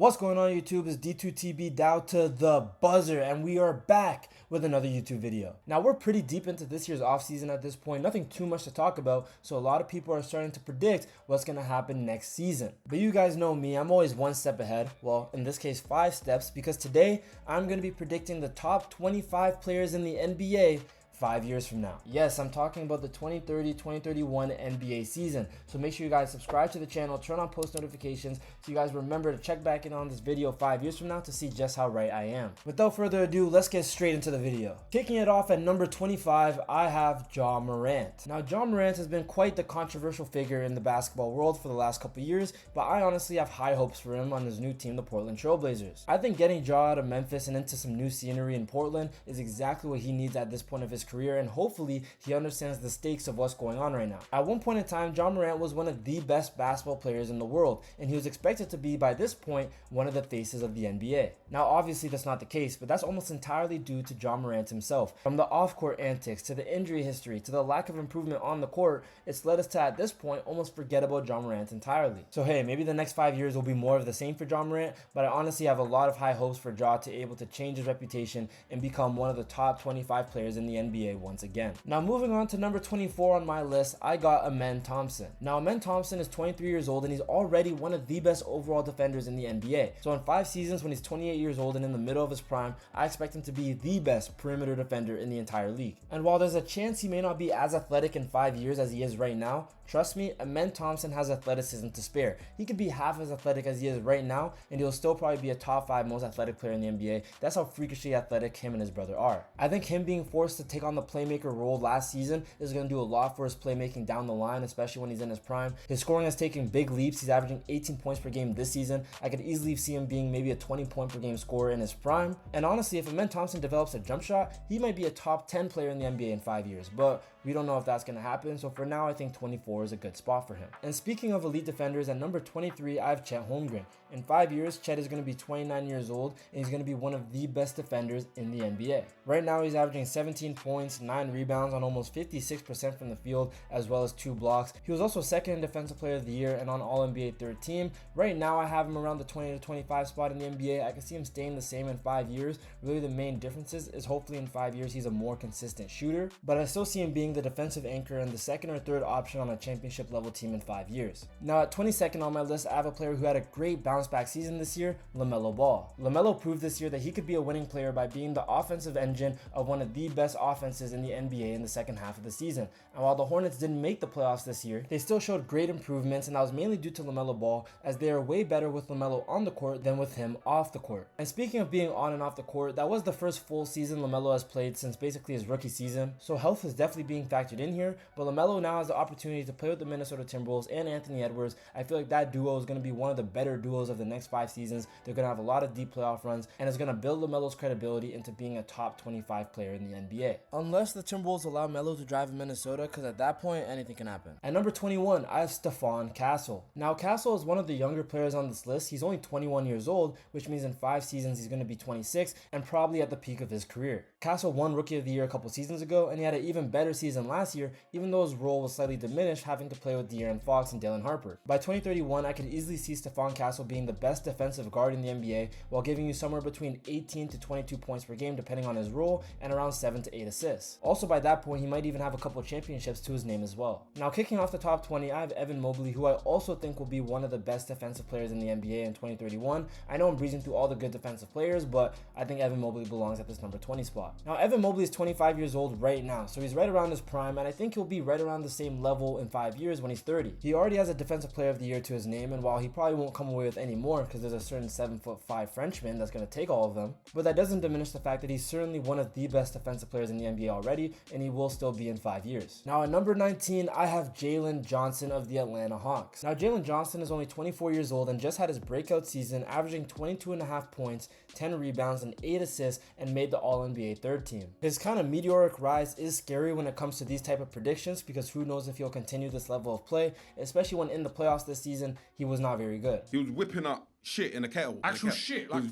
What's going on YouTube? It's D2TB down to the buzzer, and we are back with another YouTube video. Now we're pretty deep into this year's offseason at this point, nothing too much to talk about, so a lot of people are starting to predict what's going to happen next season. But you guys know me, I'm always one step ahead, well in this case 5 steps, because today I'm going to be predicting the top 25 players in the NBA 5 years from now. Yes, I'm talking about the 2030-2031 NBA season. So make sure you guys subscribe to the channel, turn on post notifications so you guys remember to check back in on this video 5 years from now to see just how right I am. Without further ado, let's get straight into the video. Kicking it off at number 25, I have Ja Morant. Now, Ja Morant has been quite the controversial figure in the basketball world for the last couple years, but I honestly have high hopes for him on his new team, the Portland Trail Blazers. I think getting Ja out of Memphis and into some new scenery in Portland is exactly what he needs at this point of his career, and hopefully he understands the stakes of what's going on right now. At one point in time, Ja Morant was one of the best basketball players in the world, and he was expected to be, by this point, one of the faces of the NBA. Now obviously that's not the case, but that's almost entirely due to Ja Morant himself. From the off-court antics, to the injury history, to the lack of improvement on the court, it's led us to, at this point, almost forget about Ja Morant entirely. So hey, maybe the next 5 years will be more of the same for Ja Morant, but I honestly have a lot of high hopes for Ja to be able to change his reputation and become one of the top 25 players in the NBA once again. Now moving on to number 24 on my list, I got Amen Thompson. Now Amen Thompson is 23 years old and he's already one of the best overall defenders in the NBA. So in 5 seasons, when he's 28 years old and in the middle of his prime, I expect him to be the best perimeter defender in the entire league. And while there's a chance he may not be as athletic in 5 years as he is right now, trust me, Amen Thompson has athleticism to spare. He could be half as athletic as he is right now, and he'll still probably be a top 5 most athletic player in the NBA. That's how freakishly athletic him and his brother are. I think him being forced to take on the playmaker role last season is going to do a lot for his playmaking down the line, especially when he's in his prime. His scoring has taken big leaps. He's averaging 18 points per game this season. I could easily see him being maybe a 20 point per game scorer in his prime. And honestly, if Amen Thompson develops a jump shot, he might be a top 10 player in the NBA in 5 years, but we don't know if that's going to happen. So for now, I think 24 is a good spot for him. And speaking of elite defenders, at number 23, I have Chet Holmgren. In 5 years, Chet is going to be 29 years old, and he's going to be one of the best defenders in the NBA. Right now, he's averaging 17 points, 9 rebounds on almost 56% from the field, as well as 2 blocks. He was also second in Defensive Player of the Year and on All-NBA third team. Right now, I have him around the 20 to 25 spot in the NBA. I can see him staying the same in 5 years. Really, the main differences is hopefully in 5 years, he's a more consistent shooter, but I still see him being the defensive anchor and the second or third option on a championship level team in 5 years. Now at 22nd on my list, I have a player who had a great bounce back season this year, LaMelo Ball. LaMelo proved this year that he could be a winning player by being the offensive engine of one of the best offenses in the NBA in the second half of the season. And while the Hornets didn't make the playoffs this year, they still showed great improvements, and that was mainly due to LaMelo Ball, as they are way better with LaMelo on the court than with him off the court. And speaking of being on and off the court, that was the first full season LaMelo has played since basically his rookie season, so health is definitely being factored in here, but LaMelo now has the opportunity to play with the Minnesota Timberwolves and Anthony Edwards. I feel like that duo is going to be one of the better duos of the next 5 seasons. They're going to have a lot of deep playoff runs, and it's going to build LaMelo's credibility into being a top 25 player in the NBA. Unless the Timberwolves allow Melo to drive in Minnesota, because at that point, anything can happen. At number 21, I have Stephon Castle. Now, Castle is one of the younger players on this list. He's only 21 years old, which means in 5 seasons he's going to be 26 and probably at the peak of his career. Castle won Rookie of the Year a couple seasons ago, and he had an even better season last year, even though his role was slightly diminished, having to play with De'Aaron Fox and Dalen Harper. By 2031, I could easily see Stephon Castle being the best defensive guard in the NBA, while giving you somewhere between 18 to 22 points per game depending on his role, and around 7 to 8 assists. Also by that point, he might even have a couple championships to his name as well. Now kicking off the top 20, I have Evan Mobley, who I also think will be one of the best defensive players in the NBA in 2031. I know I'm breezing through all the good defensive players, but I think Evan Mobley belongs at this number 20 spot. Now Evan Mobley is 25 years old right now, so he's right around his prime, and I think he'll be right around the same level in 5 years when he's 30. He already has a Defensive Player of the Year to his name, and while he probably won't come away with any more because there's a certain 7'5" Frenchman that's going to take all of them, but that doesn't diminish the fact that he's certainly one of the best defensive players in the NBA already, and he will still be in 5 years. Now at number 19, I have Jalen Johnson of the Atlanta Hawks. Now Jalen Johnson is only 24 years old and just had his breakout season, averaging 22.5 points, 10 rebounds, and 8 assists, and made the All-NBA third team. His kind of meteoric rise is scary when it comes to these type of predictions, because who knows if he'll continue this level of play, especially when in the playoffs this season he was not very good. He was whipping up shit in the kettle. Actual shit, like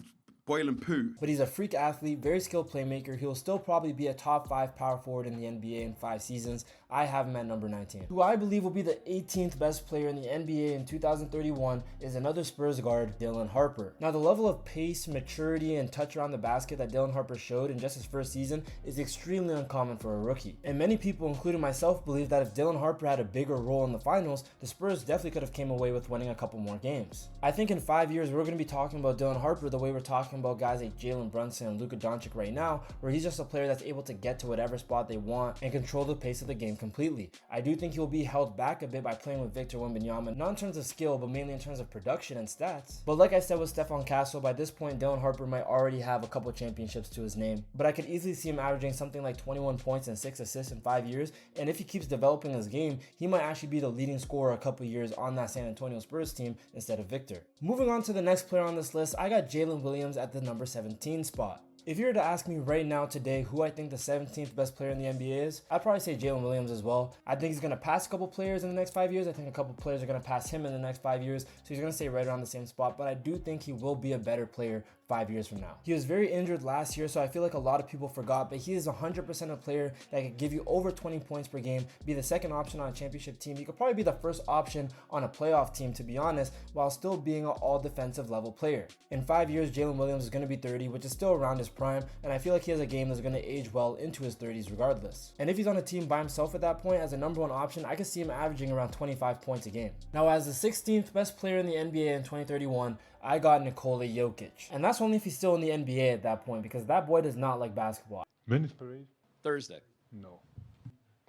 boiling poo. But he's a freak athlete, very skilled playmaker. He'll still probably be a top 5 power forward in the NBA in 5 seasons. I have him at number 19. Who I believe will be the 18th best player in the NBA in 2031 is another Spurs guard, Dylan Harper. Now, the level of pace, maturity, and touch around the basket that Dylan Harper showed in just his first season is extremely uncommon for a rookie. And many people, including myself, believe that if Dylan Harper had a bigger role in the finals, the Spurs definitely could have came away with winning a couple more games. I think in 5 years, we're going to be talking about Dylan Harper the way we're talking about guys like Jalen Brunson and Luka Doncic right now, where he's just a player that's able to get to whatever spot they want and control the pace of the game completely. I do think he'll be held back a bit by playing with Victor Wembanyama, not in terms of skill, but mainly in terms of production and stats. But like I said with Stephon Castle, by this point, Dylan Harper might already have a couple championships to his name. But I could easily see him averaging something like 21 points and 6 assists in 5 years, and if he keeps developing his game, he might actually be the leading scorer a couple years on that San Antonio Spurs team instead of Victor. Moving on to the next player on this list, I got Jalen Williams at the number 17 spot. If you were to ask me right now today who I think the 17th best player in the NBA is, I'd probably say Jalen Williams as well. I think he's going to pass a couple players in the next 5 years. I think a couple players are going to pass him in the next 5 years. So he's going to stay right around the same spot. But I do think he will be a better player 5 years from now. He was very injured last year, so I feel like a lot of people forgot, but he is 100% a player that could give you over 20 points per game, be the second option on a championship team. He could probably be the first option on a playoff team, to be honest, while still being an all defensive level player. In 5 years, Jalen Williams is going to be 30, which is still around his prime, and I feel like he has a game that's going to age well into his 30s regardless. And if he's on a team by himself at that point as a number one option, I could see him averaging around 25 points a game. Now, as the 16th best player in the NBA in 2031, I got Nikola Jokic. And that's only if he's still in the NBA at that point, because that boy does not like basketball. Minutes parade? Thursday. No.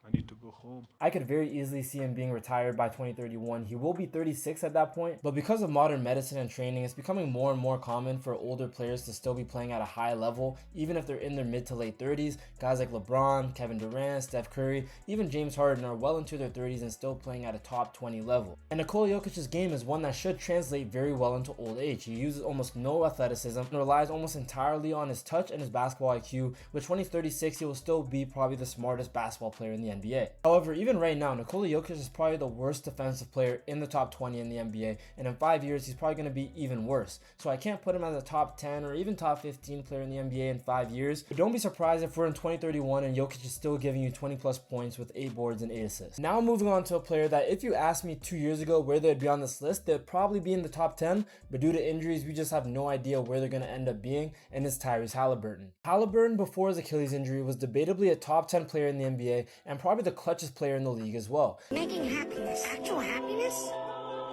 I need to go home. I could very easily see him being retired by 2031. He will be 36 at that point, but because of modern medicine and training, it's becoming more and more common for older players to still be playing at a high level, even if they're in their mid to late 30s. Guys like LeBron, Kevin Durant, Steph Curry, even James Harden are well into their 30s and still playing at a top 20 level. And Nikola Jokic's game is one that should translate very well into old age. He uses almost no athleticism and relies almost entirely on his touch and his basketball IQ, which when he's 36, he will still be probably the smartest basketball player in the NBA. However, even right now, Nikola Jokic is probably the worst defensive player in the top 20 in the NBA, and in 5 years, he's probably going to be even worse. So I can't put him as a top 10 or even top 15 player in the NBA in 5 years. But don't be surprised if we're in 2031 and Jokic is still giving you 20 plus points with 8 boards and 8 assists. Now moving on to a player that if you asked me 2 years ago where they'd be on this list, they'd probably be in the top 10, but due to injuries, we just have no idea where they're going to end up being, and it's Tyrese Halliburton. Halliburton, before his Achilles injury, was debatably a top 10 player in the NBA and probably the clutchest player in the league as well. Making happiness, actual happiness?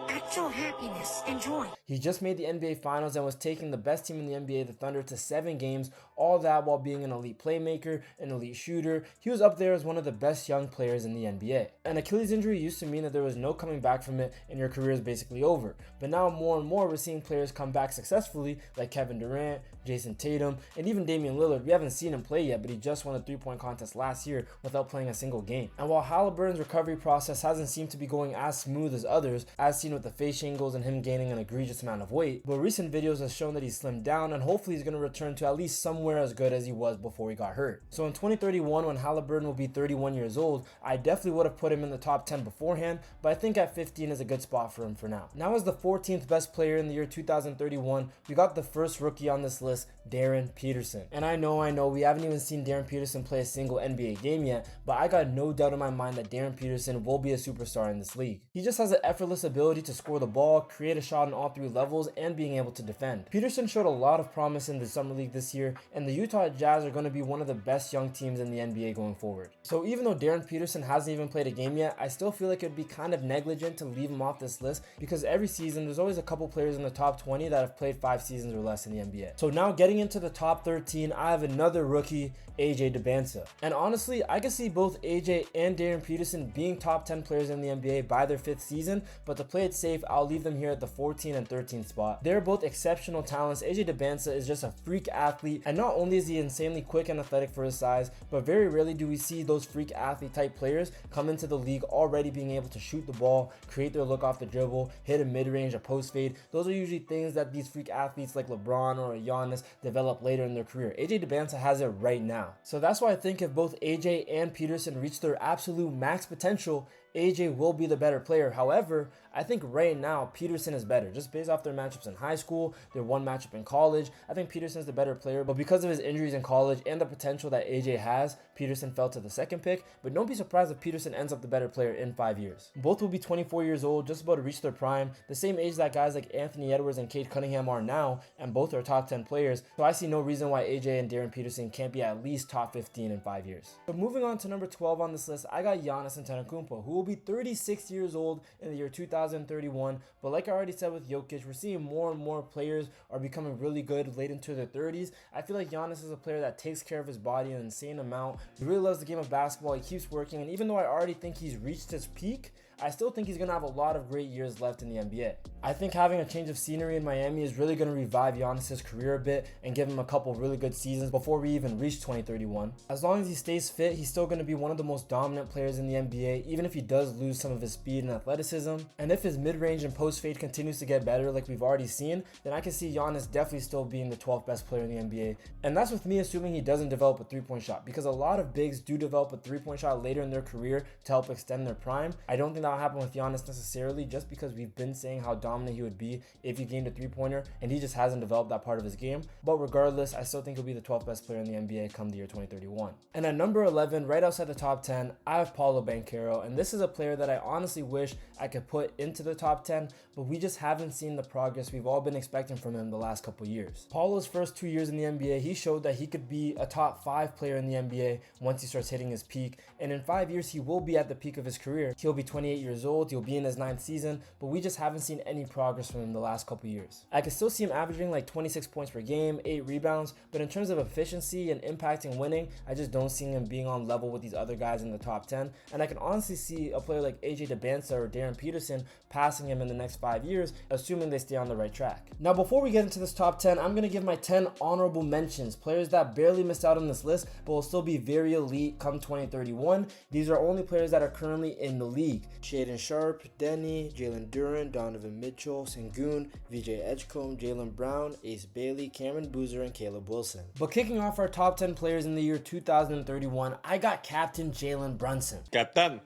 Actual happiness and joy. He just made the NBA Finals and was taking the best team in the NBA, the Thunder, to 7 games, all that while being an elite playmaker, an elite shooter. He was up there as one of the best young players in the NBA. An Achilles injury used to mean that there was no coming back from it and your career is basically over. But now more and more we're seeing players come back successfully, like Kevin Durant, Jason Tatum, and even Damian Lillard. We haven't seen him play yet, but he just won a 3-point contest last year without playing a single game. And while Halliburton's recovery process hasn't seemed to be going as smooth as others, as seen with the face shingles and him gaining an egregious amount of weight, but recent videos have shown that he's slimmed down and hopefully he's going to return to at least somewhere as good as he was before he got hurt. So in 2031, when Halliburton will be 31 years old, I definitely would have put him in the top 10 beforehand, but I think at 15 is a good spot for him for now. Now as the 14th best player in the year 2031, we got the first rookie on this list, Darren Peterson. And I know, we haven't even seen Darren Peterson play a single NBA game yet, but I got no doubt in my mind that Darren Peterson will be a superstar in this league. He just has an effortless ability to score the ball, create a shot on all 3 levels, and being able to defend. Peterson showed a lot of promise in the Summer League this year, and the Utah Jazz are going to be one of the best young teams in the NBA going forward. So even though Darren Peterson hasn't even played a game yet, I still feel like it would be kind of negligent to leave him off this list, because every season there's always a couple players in the top 20 that have played 5 seasons or less in the NBA. So now getting into the top 13, I have another rookie, AJ DeBansa. And honestly, I can see both AJ and Darren Peterson being top 10 players in the NBA by their 5th season, but to play it safe, I'll leave them here at the 14 and 13th spot. They're both exceptional talents. AJ DeBansa is just a freak athlete, and not only is he insanely quick and athletic for his size, but very rarely do we see those freak athlete type players come into the league already being able to shoot the ball, create their look off the dribble, hit a mid-range, a post fade. Those are usually things that these freak athletes like LeBron or Giannis develop later in their career. AJ DeBansa has it right now. So that's why I think if both AJ and Peterson reach their absolute max potential, AJ will be the better player. However, I think right now Peterson is better. Just based off their matchups in high school, their one matchup in college, I think Peterson's the better player. But because of his injuries in college and the potential that AJ has, Peterson fell to the second pick. But don't be surprised if Peterson ends up the better player in 5 years. Both will be 24 years old, just about to reach their prime, the same age that guys like Anthony Edwards and Cade Cunningham are now, and both are top 10 players. So I see no reason why AJ and Darren Peterson can't be at least top 15 in 5 years. So moving on to number 12 on this list, I got Giannis Antetokounmpo, who will be 36 years old in the year 2031. But like I already said with Jokic, we're seeing more and more players are becoming really good late into their 30s. I feel like Giannis is a player that takes care of his body an insane amount. He really loves the game of basketball. He keeps working, and even though I already think he's reached his peak, I still think he's going to have a lot of great years left in the NBA. I think having a change of scenery in Miami is really going to revive Giannis' career a bit and give him a couple really good seasons before we even reach 2031. As long as he stays fit, he's still going to be one of the most dominant players in the NBA, even if he does lose some of his speed and athleticism. And if his mid-range and post-fade continues to get better like we've already seen, then I can see Giannis definitely still being the 12th best player in the NBA. And that's with me assuming he doesn't develop a three-point shot, because a lot of bigs do develop a three-point shot later in their career to help extend their prime. I don't think that'll happen with Giannis necessarily, just because we've been saying how dominant he would be if he gained a three-pointer, and he just hasn't developed that part of his game. But regardless, I still think he'll be the 12th best player in the NBA come the year 2031. And at number 11, right outside the top 10, I have Paolo Banchero, and this is a player that I honestly wish I could put into the top 10, but we just haven't seen the progress we've all been expecting from him the last couple years. Paulo's first 2 years in the NBA, he showed that he could be a top 5 player in the NBA once he starts hitting his peak, and in 5 years he will be at the peak of his career. He'll be 28 years old, he'll be in his 9th season, but we just haven't seen any progress from him the last couple years. I can still see him averaging like 26 points per game, 8 rebounds, but in terms of efficiency and impacting winning, I just don't see him being on level with these other guys in the top 10, and I can honestly see a player like AJ DeBansa or Darren Peterson passing him in the next 5 years, assuming they stay on the right track. Now before we get into this top 10, I'm going to give my 10 honorable mentions, players that barely missed out on this list but will still be very elite come 2031. These are only players that are currently in the league: Shaedon Sharpe, Denny, Jalen Duren, Donovan Mitchell, Sengun, VJ Edgecombe, Jaylen Brown, Ace Bailey, Cameron Boozer, and Caleb Wilson. But kicking off our top 10 players in the year 2031, I got Captain Jalen Brunson. Captain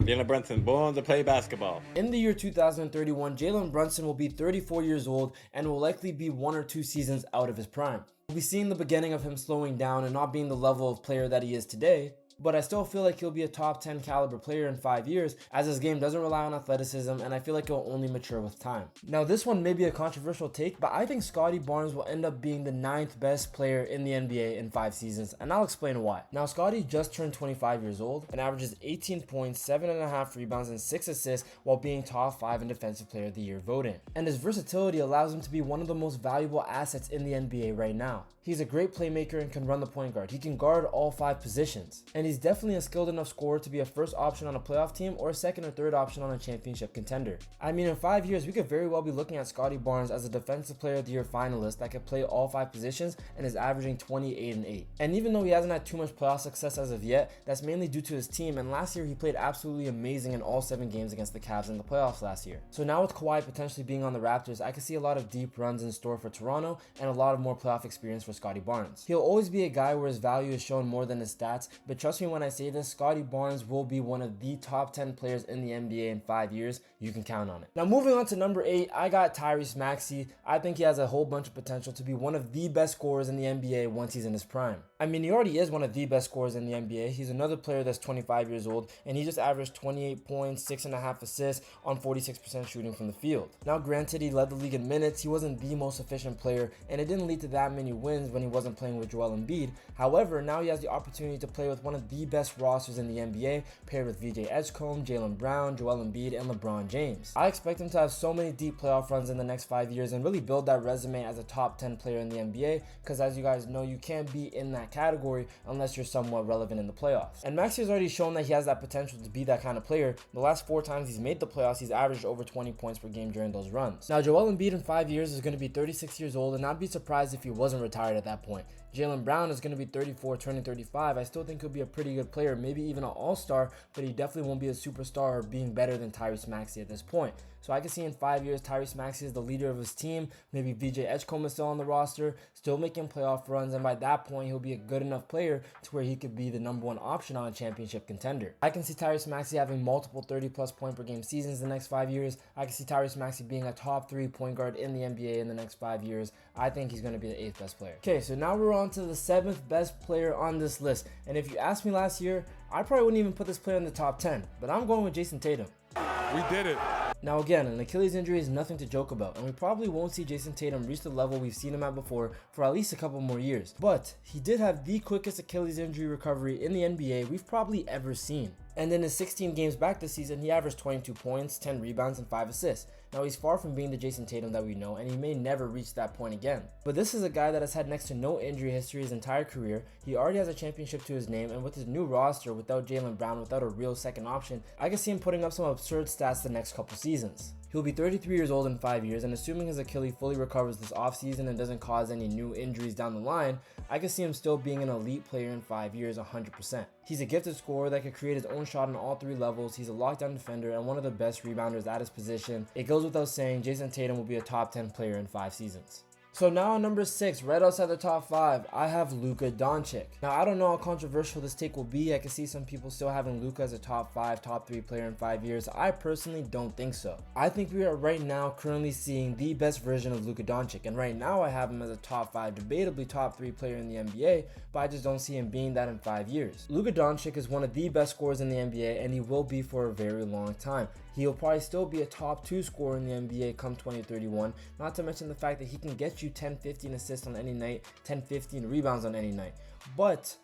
Jalen Brunson, born to play basketball. In the year 2031, Jalen Brunson will be 34 years old and will likely be 1 or 2 seasons out of his prime. We'll be seeing the beginning of him slowing down and not being the level of player that he is today, but I still feel like he'll be a top 10 caliber player in 5 years, as his game doesn't rely on athleticism, and I feel like it'll only mature with time. Now this one may be a controversial take, but I think Scottie Barnes will end up being the 9th best player in the NBA in 5 seasons, and I'll explain why. Now Scottie just turned 25 years old and averages 18 points, 7.5 rebounds, and 6 assists while being top 5 in Defensive Player of the Year voting. And his versatility allows him to be one of the most valuable assets in the NBA right now. He's a great playmaker and can run the point guard. He can guard all 5 positions. And he's definitely a skilled enough scorer to be a first option on a playoff team or a second or third option on a championship contender. I mean, in 5 years, we could very well be looking at Scottie Barnes as a Defensive Player of the Year finalist that could play all 5 positions and is averaging 28 and 8. And even though he hasn't had too much playoff success as of yet, that's mainly due to his team, and last year he played absolutely amazing in all 7 games against the Cavs in the playoffs last year. So now with Kawhi potentially being on the Raptors, I can see a lot of deep runs in store for Toronto and a lot of more playoff experience for Scottie Barnes. He'll always be a guy where his value is shown more than his stats, but trust me when I say this, Scottie Barnes will be one of the top 10 players in the NBA in 5 years. You can count on it. Now moving on to number 8, I got Tyrese Maxey. I think he has a whole bunch of potential to be one of the best scorers in the NBA once he's in his prime. I mean, he already is one of the best scorers in the NBA. He's another player that's 25 years old, and he just averaged 28 points, 6.5 assists on 46% shooting from the field. Now granted, he led the league in minutes. He wasn't the most efficient player, and it didn't lead to that many wins when he wasn't playing with Joel Embiid. However, now he has the opportunity to play with one of the best rosters in the NBA, paired with VJ Edgecombe, Jaylen Brown, Joel Embiid, and LeBron James. I expect him to have so many deep playoff runs in the next 5 years and really build that resume as a top 10 player in the NBA, because as you guys know, you can't be in that category unless you're somewhat relevant in the playoffs. And Maxey has already shown that he has that potential to be that kind of player. The last 4 times he's made the playoffs, he's averaged over 20 points per game during those runs. Now Joel Embiid in 5 years is going to be 36 years old, and I'd be surprised if he wasn't retired at that point. Jaylen Brown is going to be 34, turning 35. I still think he'll be a pretty good player, maybe even an all-star, but he definitely won't be a superstar or being better than Tyrese Maxey Maxey at this point. So I can see in 5 years Tyrese Maxey is the leader of his team, maybe VJ Edgecombe is still on the roster, still making playoff runs, and by that point he'll be a good enough player to where he could be the #1 option on a championship contender. I can see Tyrese Maxey having multiple 30+ point per game seasons the next 5 years. I can see Tyrese Maxey being a top 3 point guard in the NBA in the next 5 years. I think he's going to be the 8th best player. Okay, so now we're on to the 7th best player on this list. And if you asked me last year, I probably wouldn't even put this player in the top 10, but I'm going with Jason Tatum. We did it. Now again, an Achilles injury is nothing to joke about, and we probably won't see Jason Tatum reach the level we've seen him at before for at least a couple more years. But he did have the quickest Achilles injury recovery in the NBA we've probably ever seen. And in his 16 games back this season, he averaged 22 points, 10 rebounds, and 5 assists. Now he's far from being the Jason Tatum that we know, and he may never reach that point again. But this is a guy that has had next to no injury history his entire career. He already has a championship to his name, and with his new roster, without Jaylen Brown, without a real second option, I can see him putting up some absurd stats the next couple seasons. He'll be 33 years old in 5 years, and assuming his Achilles fully recovers this offseason and doesn't cause any new injuries down the line, I can see him still being an elite player in 5 years 100%. He's a gifted scorer that could create his own shot on all 3 levels. He's a lockdown defender and one of the best rebounders at his position. It goes without saying, Jason Tatum will be a top 10 player in 5 seasons. So now at number 6, right outside the top 5, I have Luka Doncic. Now I don't know how controversial this take will be. I can see some people still having Luka as a top 5, top 3 player in 5 years. I personally don't think so. I think we are right now currently seeing the best version of Luka Doncic, and right now I have him as a top 5, debatably top 3 player in the NBA, but I just don't see him being that in 5 years. Luka Doncic is one of the best scorers in the NBA, and he will be for a very long time. He'll probably still be a top 2 scorer in the NBA come 2031, not to mention the fact that he can get you 10-15 assists on any night, 10-15 rebounds on any night. But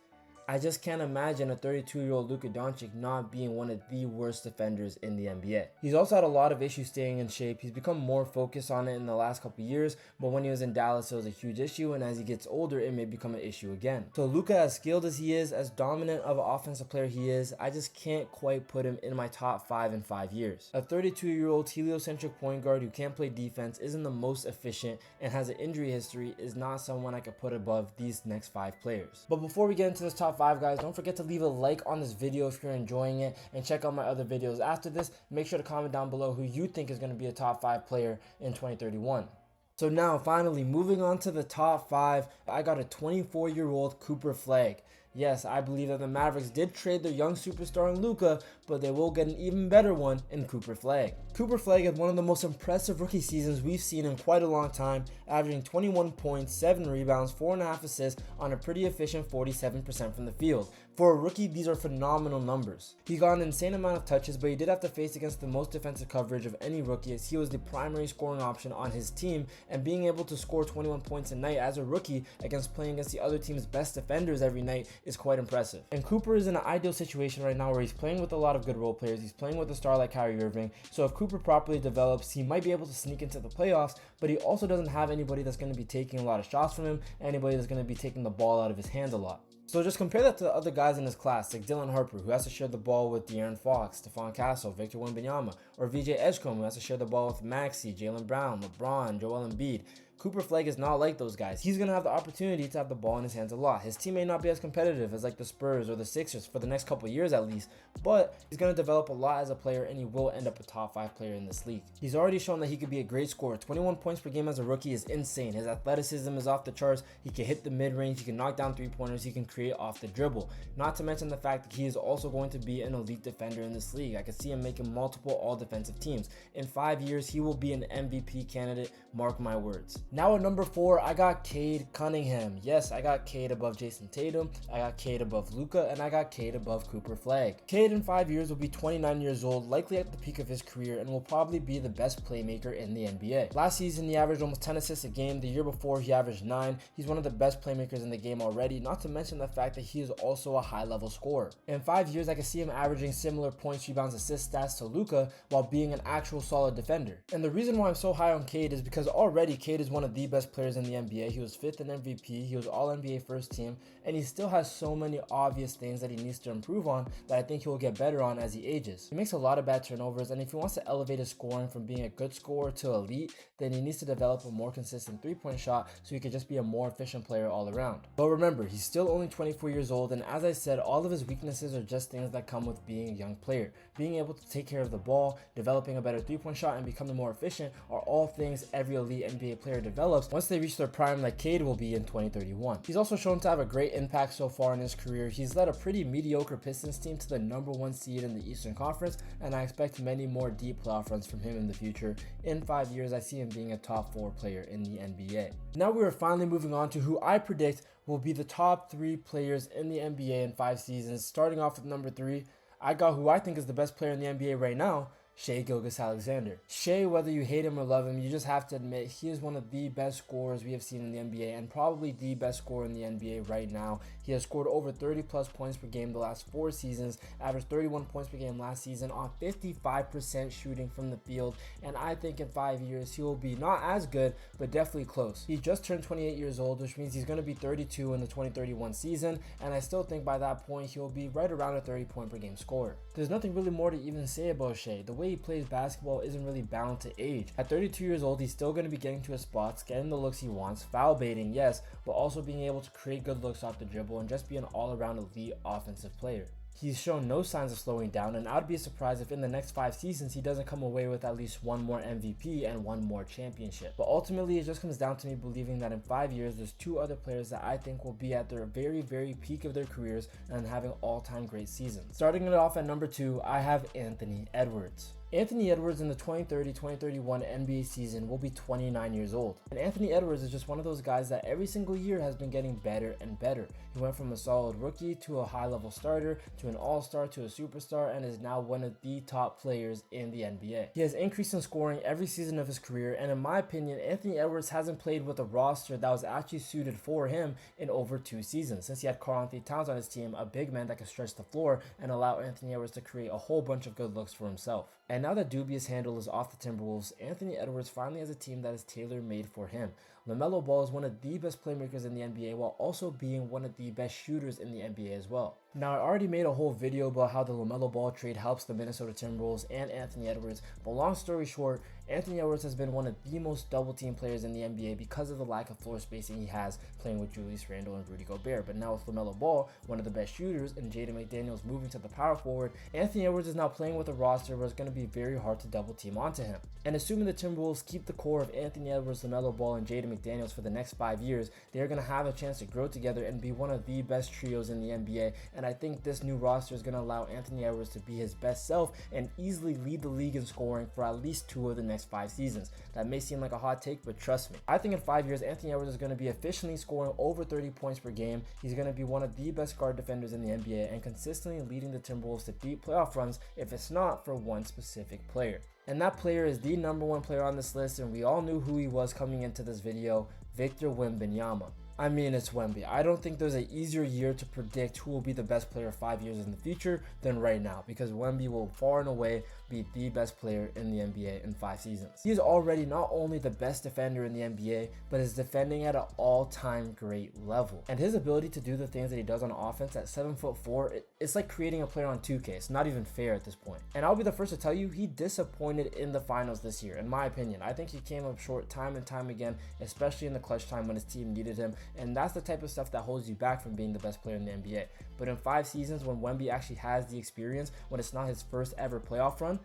I just can't imagine a 32-year-old Luka Doncic not being one of the worst defenders in the NBA. He's also had a lot of issues staying in shape. He's become more focused on it in the last couple years, but when he was in Dallas it was a huge issue, and as he gets older it may become an issue again. So Luka, as skilled as he is, as dominant of an offensive player he is, I just can't quite put him in my top 5 in 5 years. A 32-year-old heliocentric point guard who can't play defense, isn't the most efficient, and has an injury history is not someone I could put above these next 5 players. But before we get into this top 5, guys, don't forget to leave a like on this video if you're enjoying it, and check out my other videos after this. Make sure to comment down below who you think is going to be a top 5 player in 2031. So now finally moving on to the top 5, I got a 24-year-old Cooper Flag. Yes, I believe that the Mavericks did trade their young superstar in Luka, but they will get an even better one in Cooper Flag. Cooper Flag had one of the most impressive rookie seasons we've seen in quite a long time, averaging 21 points, 7 rebounds, 4.5 assists on a pretty efficient 47% from the field. For a rookie, these are phenomenal numbers. He got an insane amount of touches, but he did have to face against the most defensive coverage of any rookie, as he was the primary scoring option on his team, and being able to score 21 points a night as a rookie against playing against the other team's best defenders every night is quite impressive. And Cooper is in an ideal situation right now where he's playing with a lot of good role players. He's playing with a star like Kyrie Irving, so if Cooper properly develops, he might be able to sneak into the playoffs, but he also doesn't have anybody that's going to be taking a lot of shots from him, anybody that's going to be taking the ball out of his hands a lot. So just compare that to the other guys in his class, like Dylan Harper, who has to share the ball with De'Aaron Fox, Stephon Castle, Victor Wembanyama, or VJ Edgecombe, who has to share the ball with Maxey, Jaylen Brown, LeBron, Joel Embiid. Cooper Flag is not like those guys. He's going to have the opportunity to have the ball in his hands a lot. His team may not be as competitive as like the Spurs or the Sixers for the next couple of years at least, but he's going to develop a lot as a player, and he will end up a top 5 player in this league. He's already shown that he could be a great scorer. 21 points per game as a rookie is insane. His athleticism is off the charts. He can hit the mid-range, he can knock down 3-pointers, he can create off the dribble. Not to mention the fact that he is also going to be an elite defender in this league. I can see him making multiple all-defensive teams. In 5 years, he will be an MVP candidate, mark my words. Now at number 4, I got Cade Cunningham. Yes, I got Cade above Jason Tatum, I got Cade above Luka, and I got Cade above Cooper Flag. Cade in 5 years will be 29 years old, likely at the peak of his career, and will probably be the best playmaker in the NBA. Last season, he averaged almost 10 assists a game. The year before, he averaged 9. He's one of the best playmakers in the game already, not to mention the fact that he is also a high-level scorer. In 5 years, I can see him averaging similar points, rebounds, assist stats to Luka while being an actual solid defender. And the reason why I'm so high on Cade is because already Cade is one one of the best players in the NBA. He was 5th in MVP, he was all NBA first team, and he still has so many obvious things that he needs to improve on that I think he will get better on as he ages. He makes a lot of bad turnovers, and if he wants to elevate his scoring from being a good scorer to elite, then he needs to develop a more consistent three-point shot so he could just be a more efficient player all around. But remember, he's still only 24 years old, and as I said, all of his weaknesses are just things that come with being a young player. Being able to take care of the ball, developing a better three-point shot, and becoming more efficient are all things every elite NBA player develops once they reach their prime, like Cade will be in 2031. He's also shown to have a great impact so far in his career. He's led a pretty mediocre Pistons team to the #1 seed in the Eastern Conference, and I expect many more deep playoff runs from him in the future. In 5 years, I see him being a top 4 player in the NBA. Now we are finally moving on to who I predict will be the top 3 players in the NBA in 5 seasons. Starting off with number 3, I got who I think is the best player in the NBA right now, Shai Gilgeous-Alexander. Shai, whether you hate him or love him, you just have to admit he is one of the best scorers we have seen in the NBA, and probably the best scorer in the NBA right now. He has scored over 30 plus points per game the last 4 seasons, averaged 31 points per game last season on 55% shooting from the field, and I think in 5 years he will be not as good, but definitely close. He just turned 28 years old, which means he's going to be 32 in the 2031 season, and I still think by that point he'll be right around a 30 point per game scorer. There's nothing really more to even say about Shai. The way he plays basketball isn't really bound to age. At 32 years old, he's still going to be getting to his spots, getting the looks he wants, foul baiting, yes, but also being able to create good looks off the dribble and just be an all-around elite offensive player. He's shown no signs of slowing down, and I'd be surprised if in the next 5 seasons he doesn't come away with at least 1 more MVP and 1 more championship. But ultimately, it just comes down to me believing that in 5 years, there's 2 other players that I think will be at their very, very peak of their careers and having all-time great seasons. Starting it off at number 2, I have Anthony Edwards. Anthony Edwards in the 2030-2031 NBA season will be 29 years old. And Anthony Edwards is just one of those guys that every single year has been getting better and better. He went from a solid rookie to a high-level starter to an all-star to a superstar and is now one of the top players in the NBA. He has increased in scoring every season of his career, and in my opinion, Anthony Edwards hasn't played with a roster that was actually suited for him in over 2 seasons, since he had Karl-Anthony Towns on his team, a big man that could stretch the floor and allow Anthony Edwards to create a whole bunch of good looks for himself. And now that dubious handle is off the Timberwolves, Anthony Edwards finally has a team that is tailor-made for him. LaMelo Ball is one of the best playmakers in the NBA while also being one of the best shooters in the NBA as well. Now, I already made a whole video about how the LaMelo Ball trade helps the Minnesota Timberwolves and Anthony Edwards, but long story short, Anthony Edwards has been one of the most double-team players in the NBA because of the lack of floor spacing he has playing with Julius Randle and Rudy Gobert. But now with LaMelo Ball, one of the best shooters, and Jaden McDaniels moving to the power forward, Anthony Edwards is now playing with a roster where it's going to be very hard to double-team onto him. And assuming the Timberwolves keep the core of Anthony Edwards, LaMelo Ball, and Jaden McDaniels for the next 5 years, they're going to have a chance to grow together and be one of the best trios in the NBA. And I think this new roster is going to allow Anthony Edwards to be his best self and easily lead the league in scoring for at least 2 of the next 5 seasons. That may seem like a hot take, but trust me. I think in 5 years, Anthony Edwards is going to be efficiently scoring over 30 points per game. He's going to be one of the best guard defenders in the NBA and consistently leading the Timberwolves to deep playoff runs if it's not for one specific player. And that player is the #1 player on this list, and we all knew who he was coming into this video, Victor Wembanyama. I mean, it's Wemby. I don't think there's an easier year to predict who will be the best player 5 years in the future than right now, because Wemby will far and away be the best player in the NBA in 5 seasons. He is already not only the best defender in the NBA, but is defending at an all-time great level. And his ability to do the things that he does on offense at 7'4", it's like creating a player on 2K. It's not even fair at this point. And I'll be the first to tell you, he disappointed in the finals this year, in my opinion. I think he came up short time and time again, especially in the clutch time when his team needed him. And that's the type of stuff that holds you back from being the best player in the NBA. But in 5 seasons, when Wemby actually has the experience, when it's not his first ever playoff run,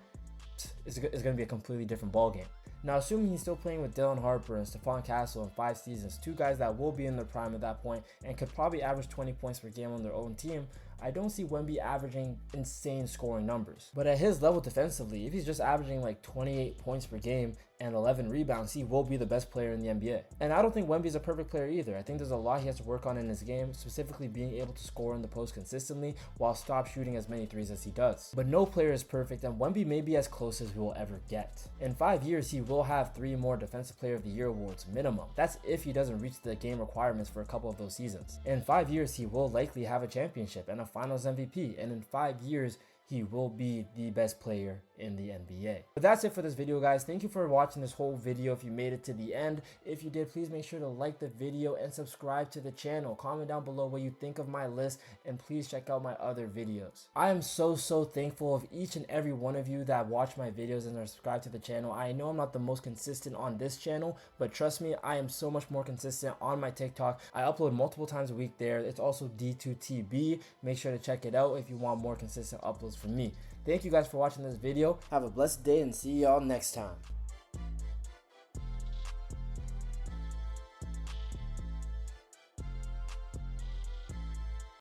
it's going to be a completely different ballgame. Now, assuming he's still playing with Dylan Harper and Stephon Castle in 5 seasons, 2 guys that will be in their prime at that point and could probably average 20 points per game on their own team, I don't see Wemby averaging insane scoring numbers. But at his level defensively, if he's just averaging like 28 points per game and 11 rebounds, he will be the best player in the NBA. And I don't think Wemby's a perfect player either. I think there's a lot he has to work on in his game, specifically being able to score in the post consistently while stop shooting as many threes as he does. But no player is perfect, and Wemby may be as close as we will ever get. In 5 years, he will have 3 more Defensive Player of the Year awards minimum. That's if he doesn't reach the game requirements for a couple of those seasons. In 5 years, he will likely have a championship and a Finals MVP, and in 5 years, he will be the best player in the NBA. But that's it for this video, guys. Thank you for watching this whole video. If you made it to the end, if you did, please make sure to like the video and subscribe to the channel. Comment down below what you think of my list, and please check out my other videos. I am so thankful of each and every one of you that watch my videos and are subscribed to the channel. I know I'm not the most consistent on this channel, but trust me, I am so much more consistent on my TikTok. I upload multiple times a week there. It's also D2TB. Make sure to check it out if you want more consistent uploads from me. Thank you guys for watching this video. Have a blessed day and see y'all next time.